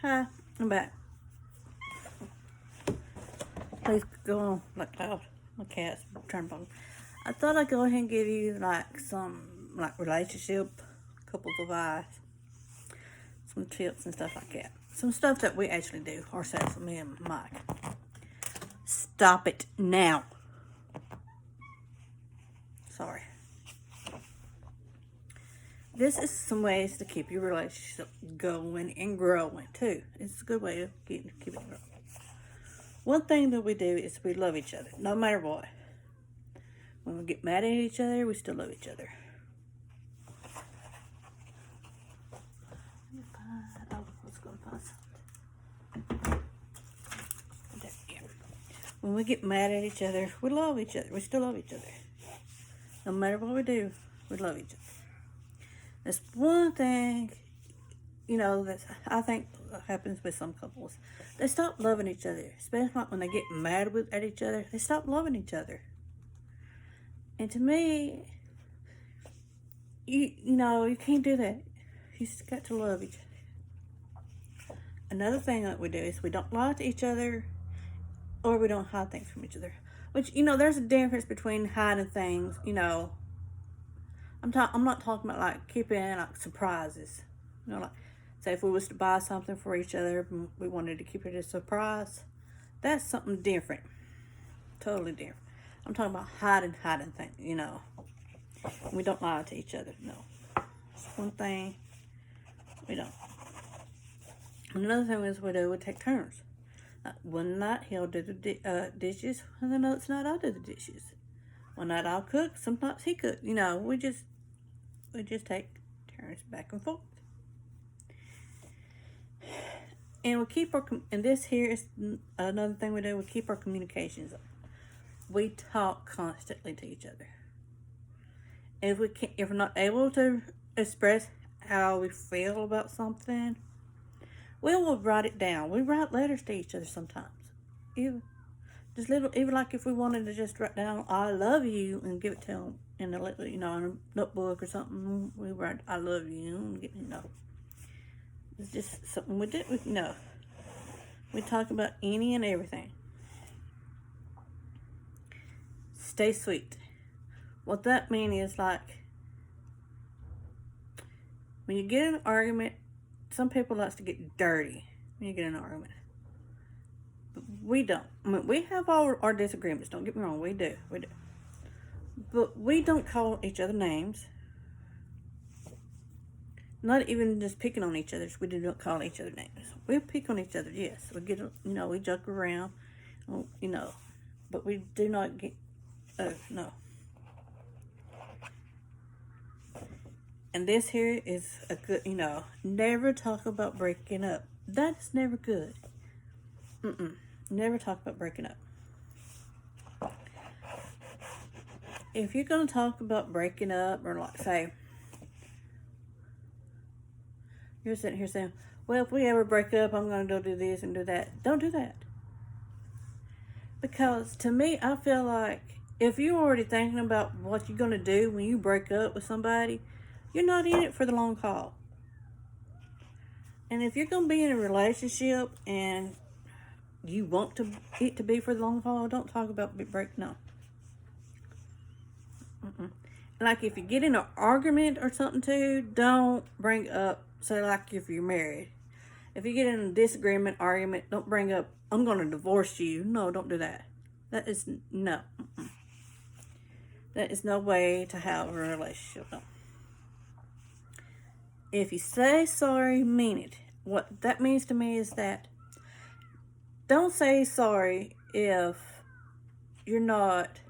Hi, I'm back. Please go on like loud. My cat's trying to bother. I thought I'd go ahead and give you like some relationship couples advice, some tips and stuff like that. Some stuff that we actually do ourselves, me and Mike. Stop it now. Sorry. This is some ways to keep your relationship going and growing too. It's a good way to keep it growing. One thing that we do is we love each other, no matter what. When we get mad at each other, we still love each other. When we get mad at each other, we love each other. We still love each other. No matter what we do, we love each other. That's one thing, that I think happens with some couples. They stop loving each other, especially when they get mad at each other. They stop loving each other. And to me, you can't do that. You just got to love each other. Another thing that we do is we don't lie to each other, or we don't hide things from each other. Which, there's a difference between hiding things. I'm not talking about like keeping like surprises. Like say if we was to buy something for each other and we wanted to keep it a surprise, that's something different. Totally different. I'm talking about hiding things. We don't lie to each other. No, it's one thing we don't. Another thing is we take turns. One night he'll do the dishes, and the next night I'll do the dishes. One night I'll cook, sometimes he cooks. We just take turns back and forth. And we keep and this here is another thing we do, we keep our communications up. We talk constantly to each other. If we're not able to express how we feel about something, we will write it down. We write letters to each other sometimes. Even like if we wanted to just write down "I love you" and give it to them in a notebook or something, we write "I love you" and it's just something we do. We talk about any and everything. Stay sweet. What that means is like when you get in an argument, some people like to get dirty when you get in an argument. But we don't. I mean, we have all our disagreements. Don't get me wrong. We do. But we don't call each other names. Not even just picking on each other. We do not call each other names. We pick on each other, yes. We get, we joke around, but we do not get, no. And this here is a good, never talk about breaking up. That's never good. Never talk about breaking up. If you're going to talk about breaking up, or like say, you're sitting here saying, well, if we ever break up, I'm going to go do this and do that. Don't do that. Because to me, I feel like if you're already thinking about what you're going to do when you break up with somebody, you're not in it for the long haul. And if you're going to be in a relationship and you want it to be for the long haul, don't talk about breaking up. Like if you get in an argument or something too, don't bring up, say like if you're married. If you get in a disagreement, argument, don't bring up, I'm going to divorce you. No, don't do that. That is, no. That is no way to have a relationship. No. If you say sorry, mean it. What that means to me is that don't say sorry if you're not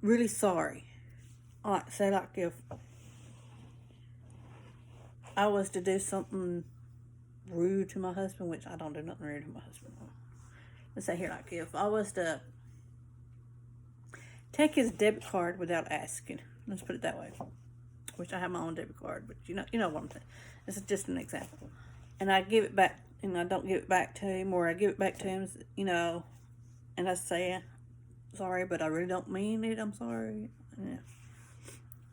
really sorry. Say like if I was to do something rude to my husband, which I don't do nothing rude to my husband. Let's say here like if I was to take his debit card without asking. Let's put it that way. Which I have my own debit card, but you know what I'm saying. This is just an example. And I give it back, and I don't give it back to him, or I give it back to him, and I say, sorry, but I really don't mean it. I'm sorry. Yeah.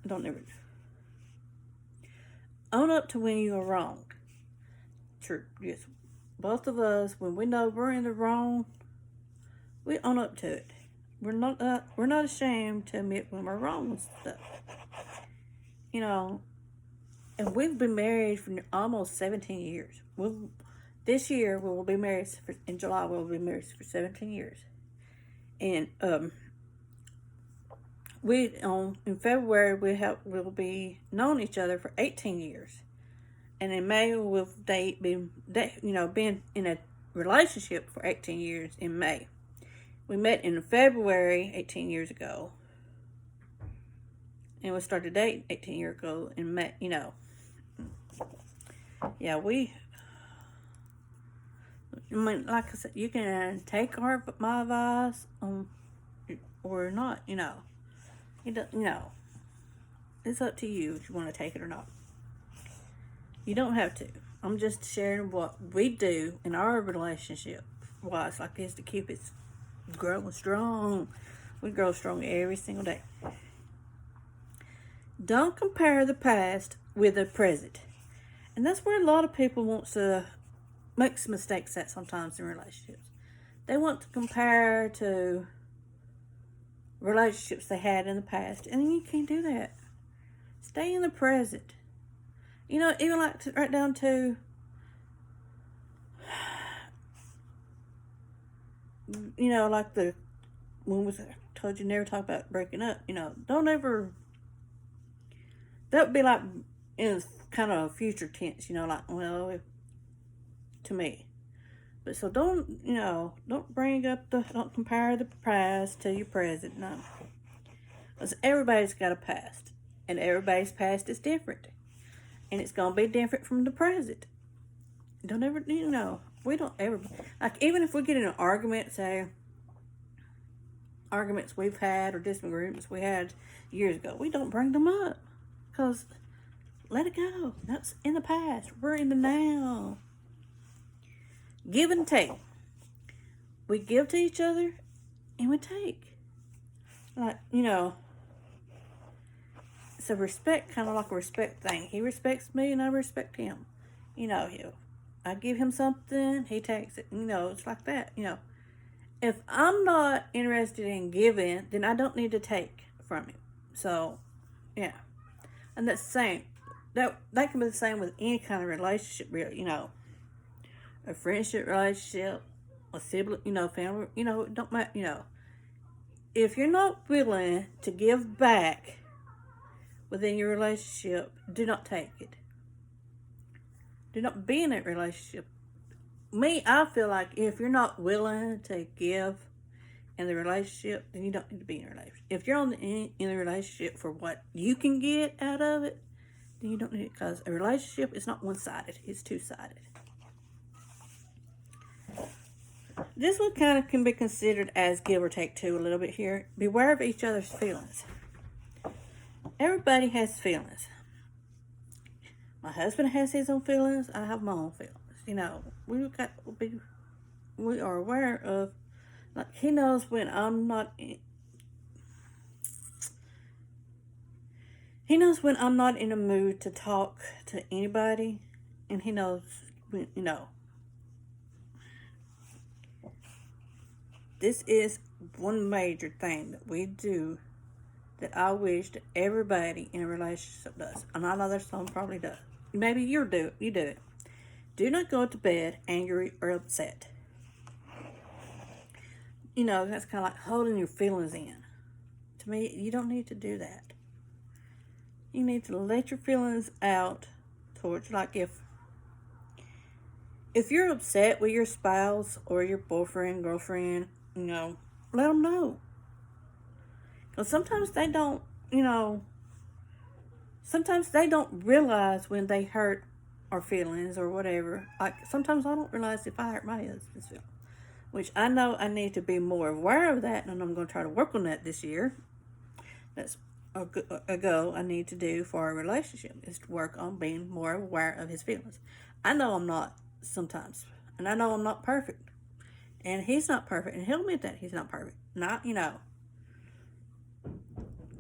Don't ever. own up to when you are wrong. True, yes. Both of us, when we know we're in the wrong, we own up to it. We're not ashamed to admit when we're wrong with stuff. You know, and we've been married for almost 17 years. This year we will be married in July. We'll be married for 17 years, and in February we'll be known each other for 18 years, and in May we'll been in a relationship for 18 years. In May, we met in February 18 years ago, and we started dating 18 years ago in May. Yeah, I mean, like I said, you can take my advice or not. It's up to you if you want to take it or not. You don't have to. I'm just sharing what we do in our relationship. Why it's like this to keep it growing strong. We grow strong every single day. Don't compare the past with the present. And that's where a lot of people want to make some mistakes at sometimes in relationships. They want to compare to relationships they had in the past, and you can't do that. Stay in the present. Even like right down to like when I told you never talk about breaking up. Don't ever. That would be like in kind of future tense. To me. But so don't bring up don't compare the past to your present. No. Because everybody's got a past. And everybody's past is different. And it's going to be different from the present. Don't ever, we don't ever, like even if we get in an argument, say, arguments we've had or disagreements we had years ago, we don't bring them up. Because let it go. That's in the past. We're in the now. Give and take. We give to each other and we take. Like, it's a respect, kind of like a respect thing. He respects me and I respect him. I give him something, he takes it. It's like that. If I'm not interested in giving, then I don't need to take from him. So, yeah. And that's the same. That can be the same with any kind of relationship, really. A friendship relationship, a sibling, family, it don't matter, If you're not willing to give back within your relationship, do not take it. Do not be in that relationship. I feel like if you're not willing to give in the relationship, then you don't need to be in a relationship. If you're in the relationship for what you can get out of it, then you don't need it, because a relationship is not one-sided. It's two-sided. This one kind of can be considered as give or take too a little bit here. Beware of each other's feelings. Everybody has feelings. My husband has his own feelings. I have my own feelings. We are aware of, like, he knows when I'm not in a mood to talk to anybody, and he knows when, this is one major thing that we do that I wish that everybody in a relationship does. And I know there's some probably does. Maybe you do it. Do not go to bed angry or upset. That's kind of like holding your feelings in. To me, you don't need to do that. You need to let your feelings out towards, like, if you're upset with your spouse or your boyfriend, girlfriend, let them know. Because sometimes they don't, sometimes they don't realize when they hurt our feelings or whatever. Like, sometimes I don't realize if I hurt my husband's feelings, which I know I need to be more aware of that, and I'm going to try to work on that this year. That's a goal I need to do for our relationship, is to work on being more aware of his feelings. I know I'm not sometimes, and I know I'm not perfect, and he's not perfect, and he'll admit that he's not perfect.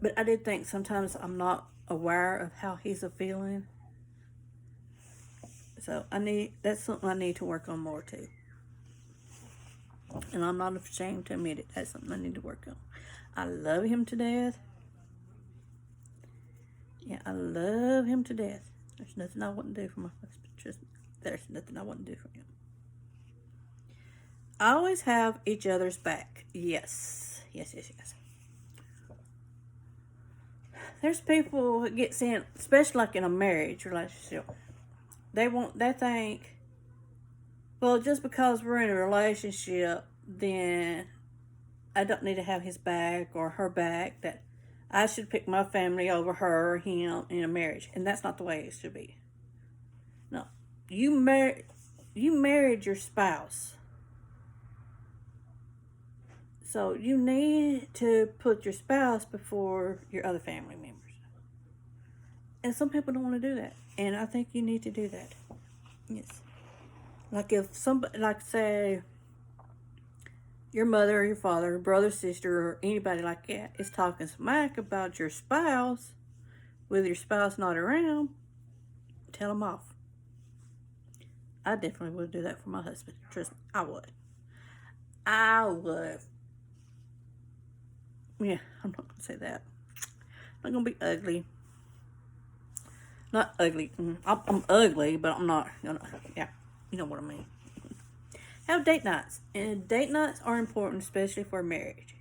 But I did think sometimes I'm not aware of how he's feeling, So that's something I need to work on more too. And I'm not ashamed to admit it. That's something I need to work on. I love him to death. Yeah, I love him to death. There's nothing I wouldn't do for my husband. Just there's nothing I wouldn't do for him. Always have each other's back. Yes. Yes, yes, yes. There's people that get sent, especially like in a marriage relationship. They think, well, just because we're in a relationship, then I don't need to have his back or her back, that I should pick my family over her or him in a marriage. And that's not the way it should be. No. You married your spouse. So you need to put your spouse before your other family members. And some people don't want to do that. And I think you need to do that. Yes. Like if somebody, like say, your mother or your father, or brother, sister, or anybody like that is talking smack about your spouse, with your spouse not around, tell them off. I definitely would do that for my husband. Trust me, I would. I would. Yeah, I'm not going to say that. I'm not going to be ugly. Not ugly. I'm ugly, but I'm not gonna. Yeah, you know what I mean. Have date nights, and date nights are important, especially for marriage.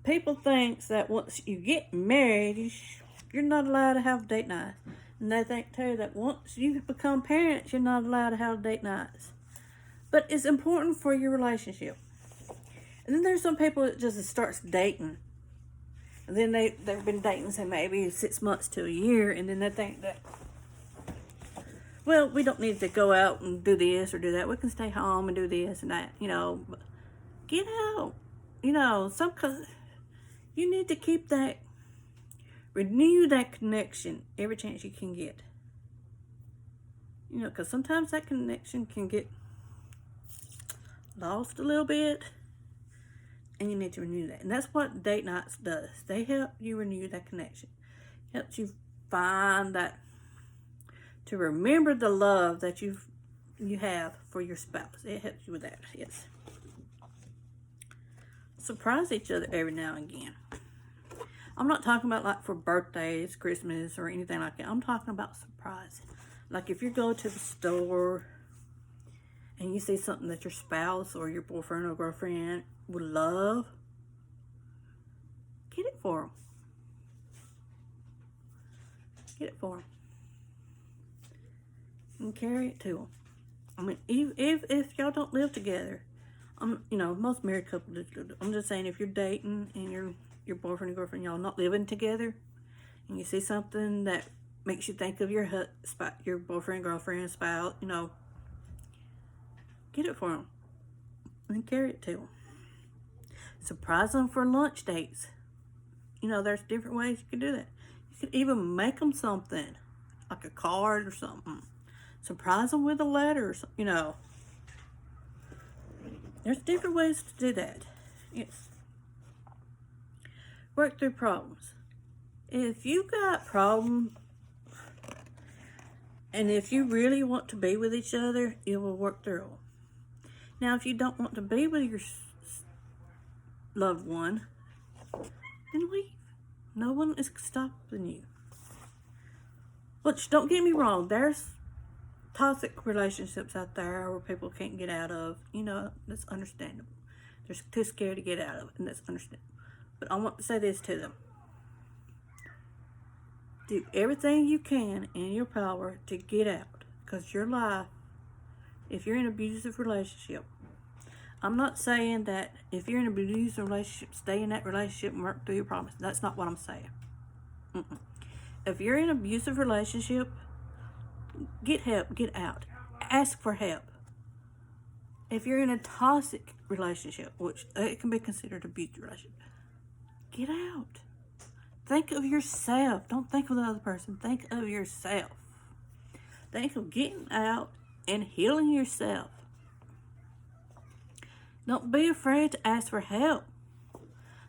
People think that once you get married, you're not allowed to have date nights, and they think too that once you become parents, you're not allowed to have date nights. But it's important for your relationship. And then there's some people that just starts dating. And then they've been dating, say, maybe 6 months to a year, and then they think that, well, we don't need to go out and do this or do that. We can stay home and do this and that, But get out. You need to keep that, renew that connection every chance you can get. Because sometimes that connection can get lost a little bit. And you need to renew that. And that's what date nights does. They help you renew that connection. Helps you find that, to remember the love that you have for your spouse. It helps you with that, yes. Surprise each other every now and again. I'm not talking about like for birthdays, Christmas, or anything like that. I'm talking about surprise. Like if you go to the store and you see something that your spouse or your boyfriend or girlfriend would love, get it for them. Get it for them. And carry it to them. I mean, if y'all don't live together, most married couples do. I'm just saying, if you're dating and your boyfriend and girlfriend, y'all not living together, and you see something that makes you think of your boyfriend, girlfriend, spouse, get it for them and carry it to them. Surprise them for lunch dates. There's different ways you can do that. You could even make them something, like a card or something. Surprise them with a letter or something, There's different ways to do that. Yes. Work through problems. If you got problems, and if you really want to be with each other, you will work through them. Now, if you don't want to be with your loved one, then leave. No one is stopping you. Which, don't get me wrong, there's toxic relationships out there where people can't get out of. That's understandable. They're too scared to get out of it, and that's understandable. But I want to say this to them. Do everything you can in your power to get out. Because your life, if you're in an abusive relationship, I'm not saying that if you're in an abusive relationship, stay in that relationship and work through your problems. That's not what I'm saying. If you're in an abusive relationship, get help, get out. Ask for help. If you're in a toxic relationship, which it can be considered an abusive relationship, get out. Think of yourself. Don't think of the other person. Think of yourself. Think of getting out and healing yourself. Don't be afraid to ask for help.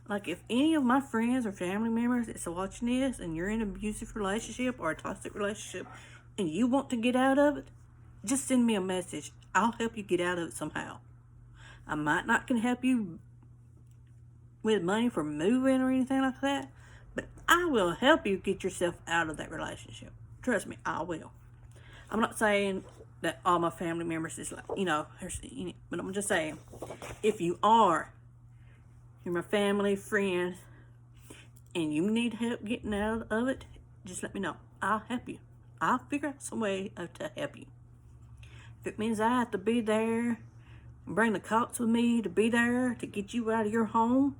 Like if any of my friends or family members is watching this and you're in an abusive relationship or a toxic relationship, and you want to get out of it, just send me a message. I'll help you get out of it somehow. I might not can help you with money for moving or anything like that, but I will help you get yourself out of that relationship. Trust me, I will. I'm not saying that all my family members is like, but I'm just saying, if you're my family, friend, and you need help getting out of it, just let me know. I'll help you. I'll figure out some way to help you. If it means I have to be there and bring the cops with me to be there to get you out of your home,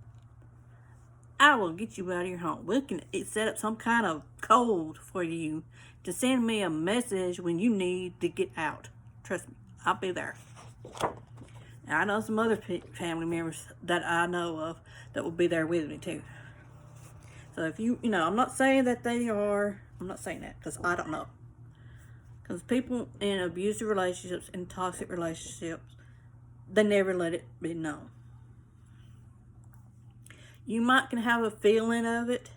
I will get you out of your home. We can set up some kind of code for you to send me a message when you need to get out. Trust me, I'll be there. And I know some other family members that I know of that will be there with me too. So if I'm not saying that they are, I'm not saying that because I don't know. Because people in abusive relationships and toxic relationships, they never let it be known. You might can have a feeling of it,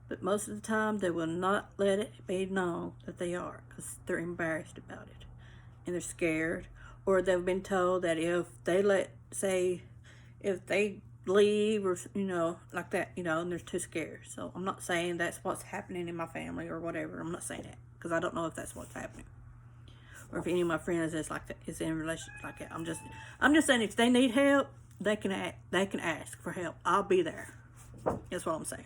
but most of the time they will not let it be known that they are, because they're embarrassed about it and they're scared, or they've been told that if they if they leave or like that, and they're too scared. So I'm not saying that's what's happening in my family or whatever. I'm not saying that because I don't know if that's what's happening, or if any of my friends is in relationships like that. I'm just saying if they need help, they can ask for help. I'll be there. That's what I'm saying.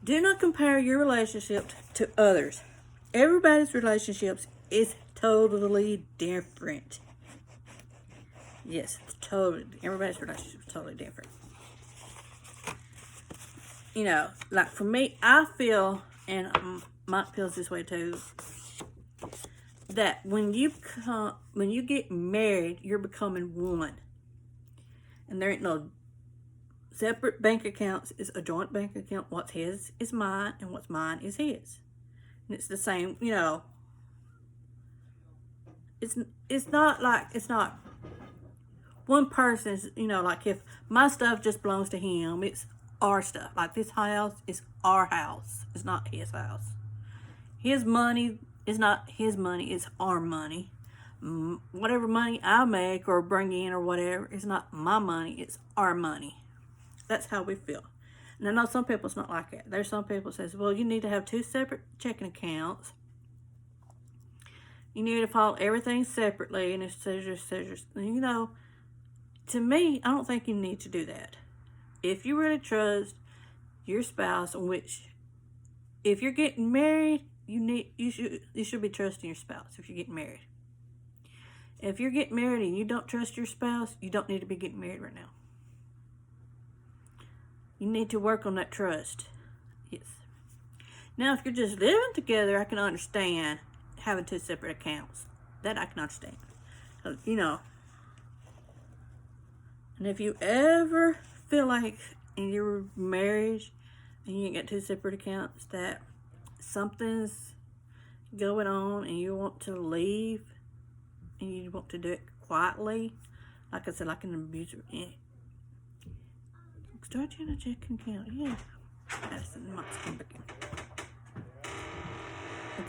Do not compare your relationship to others. Everybody's relationships is totally different. Yes, everybody's relationship is totally different. Like for me, I feel, and Mike feels this way too, that when you get married, you're becoming one. And there ain't no separate bank accounts. It's a joint bank account. What's his is mine, and what's mine is his. And it's the same, It's not one person's, like if my stuff just belongs to him, it's our stuff. Like this house is our house. It's not his house. His money is not his money. It's our money. Whatever money I make or bring in or whatever, it's not my money. It's our money. That's how we feel. And I know some people it's not like that. There's some people says, well, you need to have 2 separate checking accounts. You need to file everything separately, and it says, to me, I don't think you need to do that. If you really trust your spouse, if you're getting married, you should be trusting your spouse if you're getting married. If you're getting married and you don't trust your spouse, you don't need to be getting married right now. You need to work on that trust. Yes. Now, if you're just living together, I can understand having 2 separate accounts. That I can understand. And if you ever feel like in your marriage and you ain't got 2 separate accounts, that something's going on and you want to leave and you want to do it quietly, like I said, like an abuser, start you in a checking account, yeah. That's not again.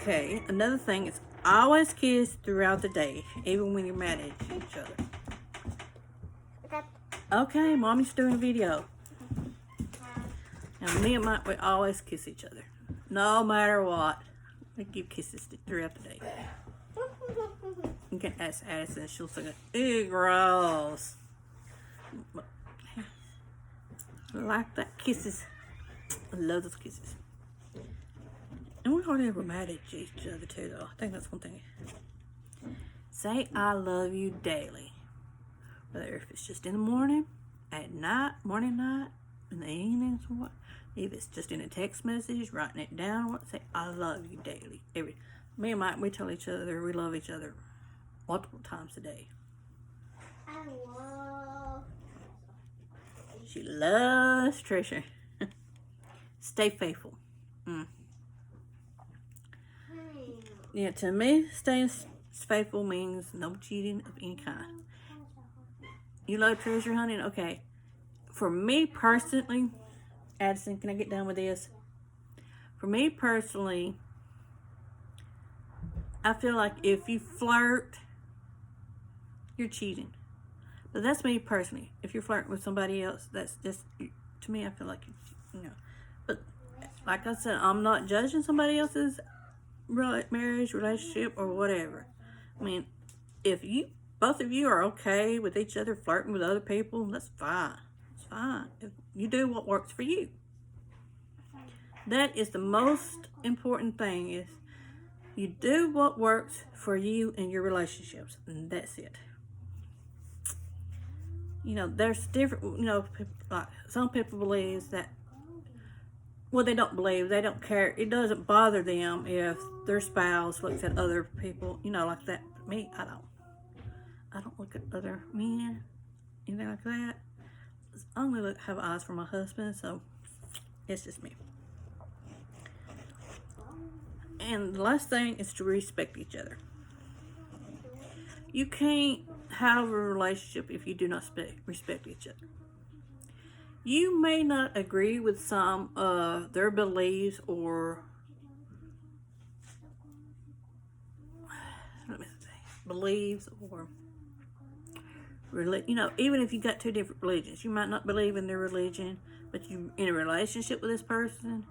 Okay, another thing is always kiss throughout the day, even when you're mad at each other. Okay, Mommy's doing a video. Now, me and Mike, we always kiss each other. No matter what. We give kisses throughout the day. You can ask Addison, she'll say, ew, gross. I like that kisses. I love those kisses. And we're hardly ever mad at each other too, though. I think that's one thing. Say I love you daily. Whether if it's just in the morning, at night, morning, night, in the evenings, or what. If it's just in a text message, writing it down, what, say I love you daily. Me and Mike, we tell each other we love each other multiple times a day. She loves Trisha. Stay faithful. Yeah, to me, staying faithful means no cheating of any kind. You love Treasure Hunting? Okay. For me personally, Addison, can I get done with this? For me personally, I feel like if you flirt, you're cheating. But that's me personally. If you're flirting with somebody else, that's just, to me, I feel like, you know. But like I said, I'm not judging somebody else's marriage, relationship, or whatever. I mean, if both of you are okay with each other flirting with other people, that's fine. It's fine. If you do what works for you. That is the most important thing, is you do what works for you in your relationships, and that's it. You know, there's different, you know, like some people believe that, well, they don't believe, they don't care, it doesn't bother them if their spouse looks at other people, you know, like that. Me, I don't look at other men, anything like that. I only have eyes for my husband, so it's just me. And the last thing is to respect each other. You can't have a relationship if you do not respect each other. You may not agree with some of their beliefs or beliefs, or you know, even if you got two different religions, you might not believe in their religion, but you in a relationship with this person,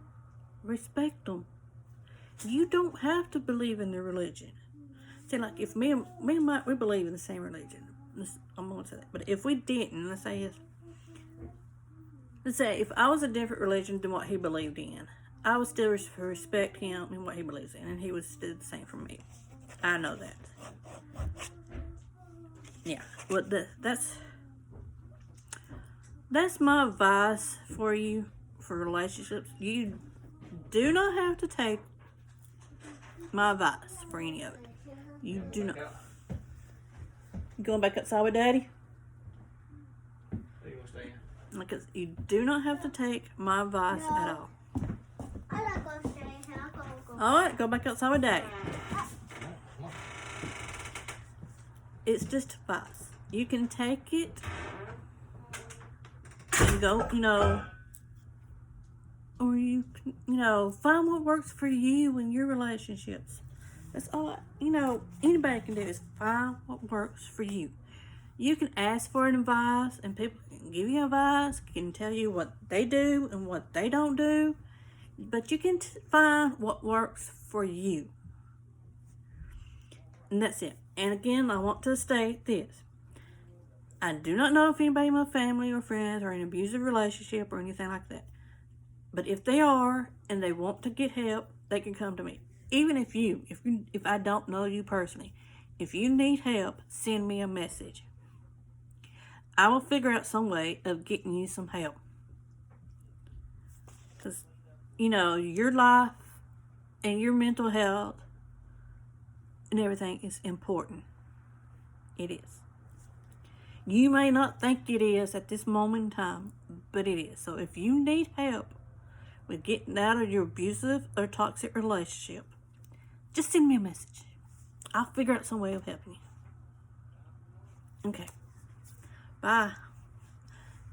respect them. You don't have to believe in their religion. See, like if me and Mike, we believe in the same religion. I'm gonna say that. But if we didn't, let's say if I was a different religion than what he believed in, I would still respect him and what he believes in, and he would still do the same for me. I know that. Yeah, but that's my advice for you for relationships. You do not have to take my advice for any of it. You do not. You going back outside with Daddy? Because you do not have to take my advice at all. I like to stay. Alright, go back outside with Daddy. It's just advice. You can take it and go, you know, or you can, you know, find what works for you in your relationships. That's all, you know, anybody can do is find what works for you. You can ask for advice, and people can give you advice, can tell you what they do and what they don't do, but you can find what works for you. And that's it. And again, I want to state this. I do not know if anybody in my family or friends are in an abusive relationship or anything like that. But if they are and they want to get help, they can come to me. Even if I don't know you personally, if you need help, send me a message. I will figure out some way of getting you some help. Because, you know, your life and your mental health and everything is important. It is. You may not think it is at this moment in time, but it is. So if you need help with getting out of your abusive or toxic relationship, just send me a message. I'll figure out some way of helping you. Okay. Bye.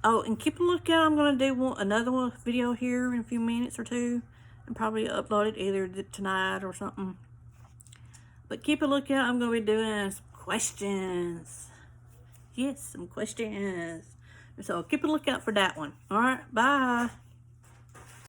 Oh, and keep a lookout. I'm going to do another video here in a few minutes or two, and probably upload it either tonight or something. But keep a lookout. I'm going to be doing some questions. Yes, some questions. So keep a lookout for that one. All right. Bye.